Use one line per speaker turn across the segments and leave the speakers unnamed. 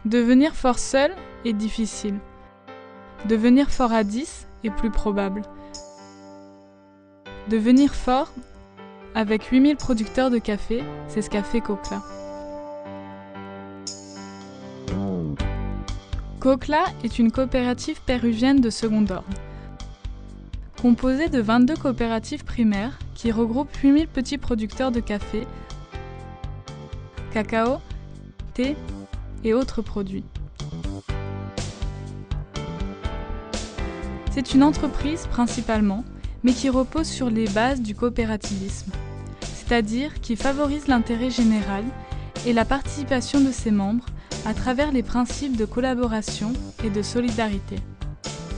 Devenir fort seul est difficile. Devenir fort à 10 est plus probable. Devenir fort avec 8000 producteurs de café, c'est ce qu'a fait Cocla. Cocla est une coopérative péruvienne de second ordre, composée de 22 coopératives primaires qui regroupent 8000 petits producteurs de café, cacao, thé et autres produits. C'est une entreprise principalement, mais qui repose sur les bases du coopérativisme, c'est-à-dire qui favorise l'intérêt général et la participation de ses membres à travers les principes de collaboration et de solidarité.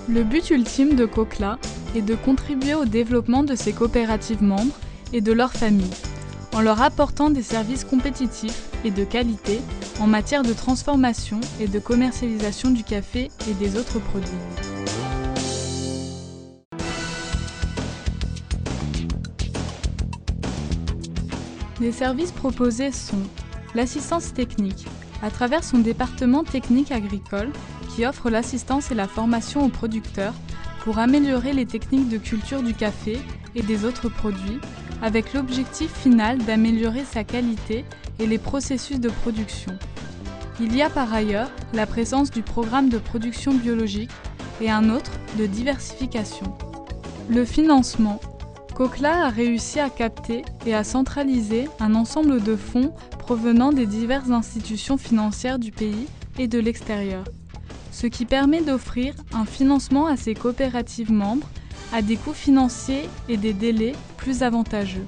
Le but ultime de Cocla est de contribuer au développement de ses coopératives membres et de leurs familles, en leur apportant des services compétitifs et de qualité en matière de transformation et de commercialisation du café et des autres produits. Les services proposés sont l'assistance technique, à travers son département technique agricole qui offre l'assistance et la formation aux producteurs pour améliorer les techniques de culture du café et des autres produits, avec l'objectif final d'améliorer sa qualité et les processus de production. Il y a par ailleurs la présence du programme de production biologique et un autre de diversification. Le financement. Cocla a réussi à capter et à centraliser un ensemble de fonds provenant des diverses institutions financières du pays et de l'extérieur, ce qui permet d'offrir un financement à ses coopératives membres à des coûts financiers et des délais plus avantageux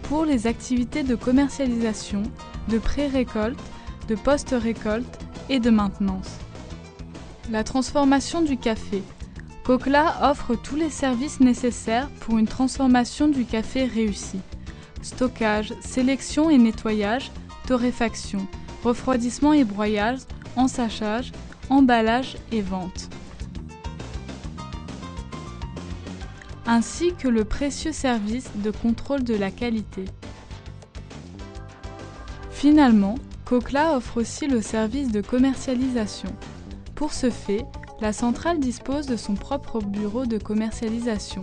pour les activités de commercialisation, de pré-récolte, de post-récolte et de maintenance. La transformation du café. Cocla offre tous les services nécessaires pour une transformation du café réussie. Stockage, sélection et nettoyage, torréfaction, refroidissement et broyage, ensachage, emballage et vente. Ainsi que le précieux service de contrôle de la qualité. Finalement, Cocla offre aussi le service de commercialisation. Pour ce fait, la centrale dispose de son propre bureau de commercialisation,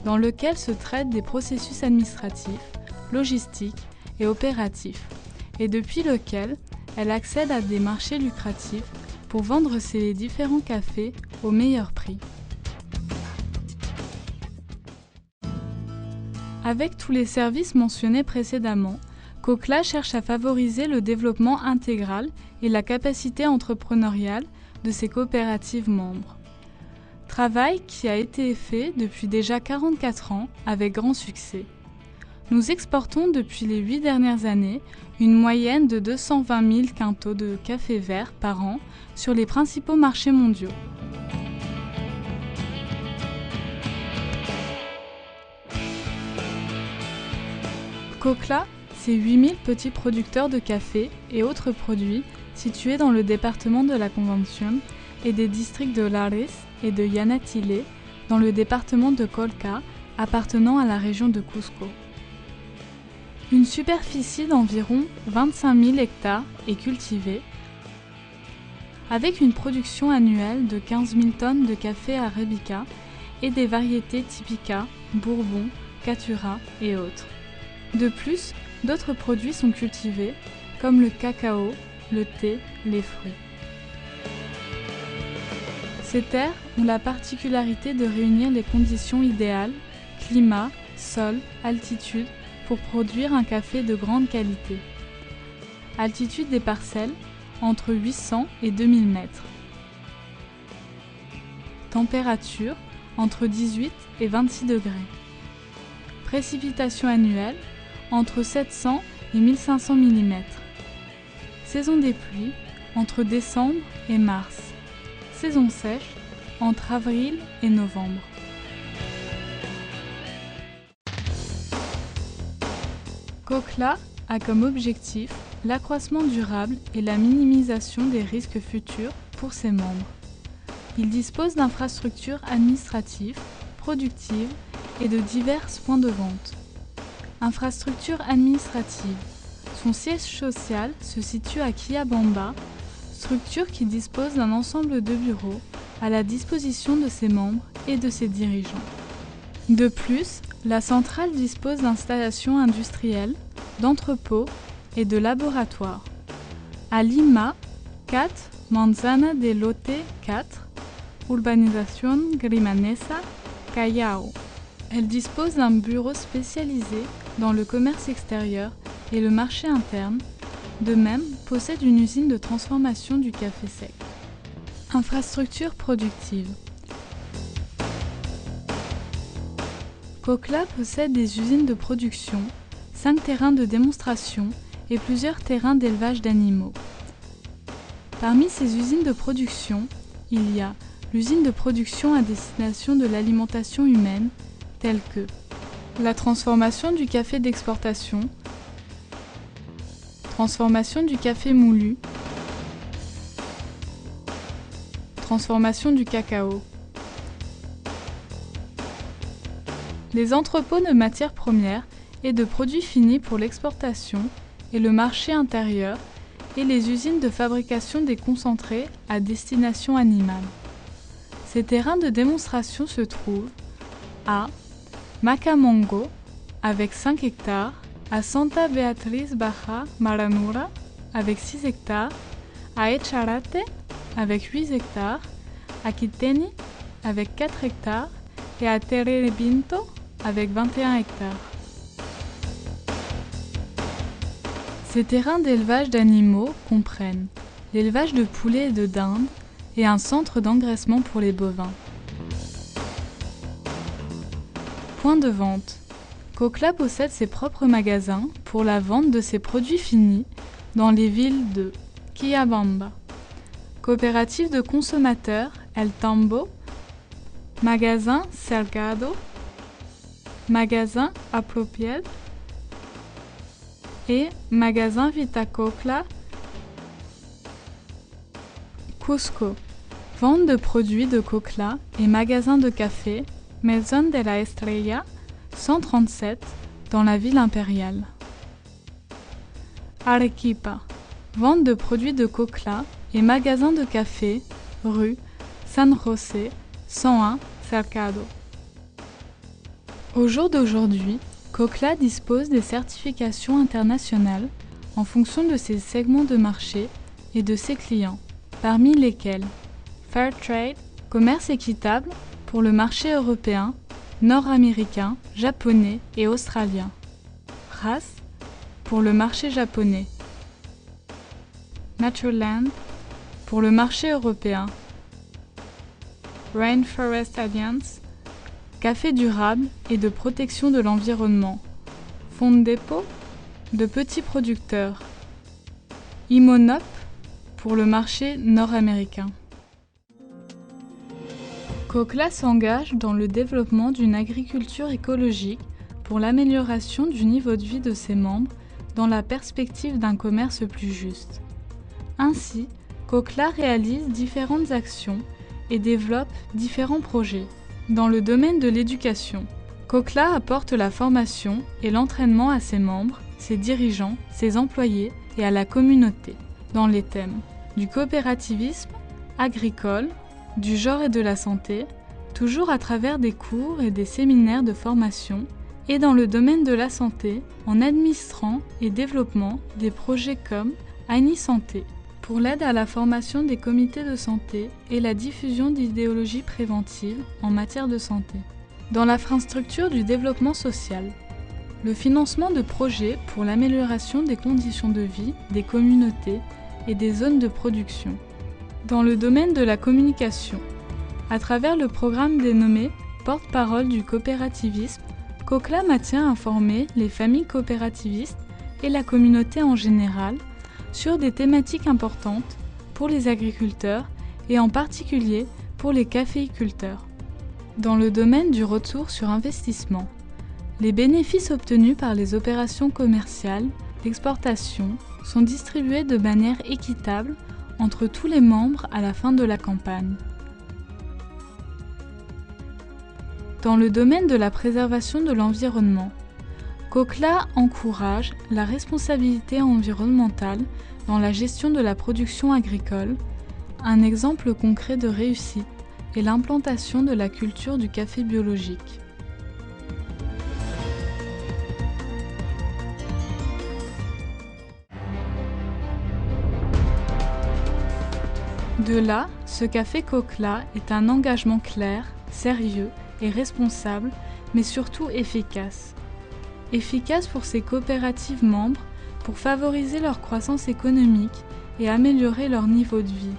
dans lequel se traitent des processus administratifs, logistiques et opératifs, et depuis lequel elle accède à des marchés lucratifs pour vendre ses différents cafés au meilleur prix. Avec tous les services mentionnés précédemment, Cocla cherche à favoriser le développement intégral et la capacité entrepreneuriale de ses coopératives membres. Travail qui a été fait depuis déjà 44 ans avec grand succès. Nous exportons depuis les 8 dernières années une moyenne de 220 000 quintaux de café vert par an sur les principaux marchés mondiaux. Cocla, c'est 8000 petits producteurs de café et autres produits situés dans le département de la Convención et des districts de Lares et de Yanatile, dans le département de Colca, appartenant à la région de Cusco. Une superficie d'environ 25 000 hectares est cultivée, avec une production annuelle de 15 000 tonnes de café arabica et des variétés typica, bourbon, caturra et autres. De plus, d'autres produits sont cultivés, comme le cacao, le thé, les fruits. Ces terres ont la particularité de réunir les conditions idéales, climat, sol, altitude, pour produire un café de grande qualité. Altitude des parcelles, entre 800 et 2000 mètres. Température, entre 18 et 26 degrés. Précipitations annuelles, entre 700 et 1500 mm. Saison des pluies, entre décembre et mars. Saison sèche, entre avril et novembre. Cocla a comme objectif l'accroissement durable et la minimisation des risques futurs pour ses membres. Il dispose d'infrastructures administratives, productives et de divers points de vente. Infrastructures administratives. Son siège social se situe à Quillabamba, structure qui dispose d'un ensemble de bureaux à la disposition de ses membres et de ses dirigeants. De plus, la centrale dispose d'installations industrielles, d'entrepôts et de laboratoires. À Lima, 4 Manzana de Lote 4, Urbanización Grimanesa, Callao. Elle dispose d'un bureau spécialisé dans le commerce extérieur et le marché interne. De même, possède une usine de transformation du café sec. Infrastructure productive. Cocla possède des usines de production, 5 terrains de démonstration et plusieurs terrains d'élevage d'animaux. Parmi ces usines de production, il y a l'usine de production à destination de l'alimentation humaine, telle que la transformation du café d'exportation, transformation du café moulu, transformation du cacao. Les entrepôts de matières premières et de produits finis pour l'exportation et le marché intérieur et les usines de fabrication des concentrés à destination animale. Ces terrains de démonstration se trouvent à Macamongo avec 5 hectares, à Santa Beatriz Baja Maranura avec 6 hectares, à Echarate avec 8 hectares, à Quiteni avec 4 hectares et à Terebinto avec 21 hectares. Ces terrains d'élevage d'animaux comprennent l'élevage de poulets et de dindes et un centre d'engraissement pour les bovins. Point de vente. Cocla possède ses propres magasins pour la vente de ses produits finis dans les villes de Quillabamba, coopérative de consommateurs El Tambo, magasin Salgado, magasin Apropied et magasin Vitacocla, Cusco. Vente de produits de Cocla et magasin de café Maison de la Estrella 137 dans la ville impériale. Arequipa. Vente de produits de Cocla et magasin de café rue San José 101 Cercado. Au jour d'aujourd'hui, Cocla dispose des certifications internationales en fonction de ses segments de marché et de ses clients, parmi lesquels Fair Trade, commerce équitable pour le marché européen, nord-américain, japonais et australien. RAS pour le marché japonais. Naturland pour le marché européen. Rainforest Alliance, café durable et de protection de l'environnement. Fondepo, de petits producteurs. Imonop, pour le marché nord-américain. Cocla s'engage dans le développement d'une agriculture écologique pour l'amélioration du niveau de vie de ses membres dans la perspective d'un commerce plus juste. Ainsi, Cocla réalise différentes actions et développe différents projets. Dans le domaine de l'éducation, Cocla apporte la formation et l'entraînement à ses membres, ses dirigeants, ses employés et à la communauté, dans les thèmes du coopérativisme, agricole, du genre et de la santé, toujours à travers des cours et des séminaires de formation, et dans le domaine de la santé, en administrant et développant des projets comme Ani Santé, pour l'aide à la formation des comités de santé et la diffusion d'idéologies préventives en matière de santé. Dans l'infrastructure du développement social, le financement de projets pour l'amélioration des conditions de vie des communautés et des zones de production. Dans le domaine de la communication, à travers le programme dénommé Porte-parole du coopérativisme, Cocla maintient informés les familles coopérativistes et la communauté en général sur des thématiques importantes pour les agriculteurs et en particulier pour les caféiculteurs. Dans le domaine du retour sur investissement, les bénéfices obtenus par les opérations commerciales d'exportation sont distribués de manière équitable entre tous les membres à la fin de la campagne. Dans le domaine de la préservation de l'environnement, Cochla encourage la responsabilité environnementale dans la gestion de la production agricole. Un exemple concret de réussite est l'implantation de la culture du café biologique. De là, ce café Cochla est un engagement clair, sérieux et responsable, mais surtout efficace. Efficace pour ses coopératives membres, pour favoriser leur croissance économique et améliorer leur niveau de vie.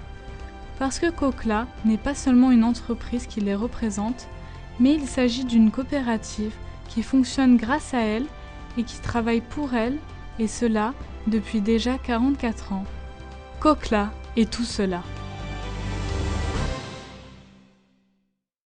Parce que Cochla n'est pas seulement une entreprise qui les représente, mais il s'agit d'une coopérative qui fonctionne grâce à elle et qui travaille pour elle, et cela depuis déjà 44 ans. Cochla est tout cela.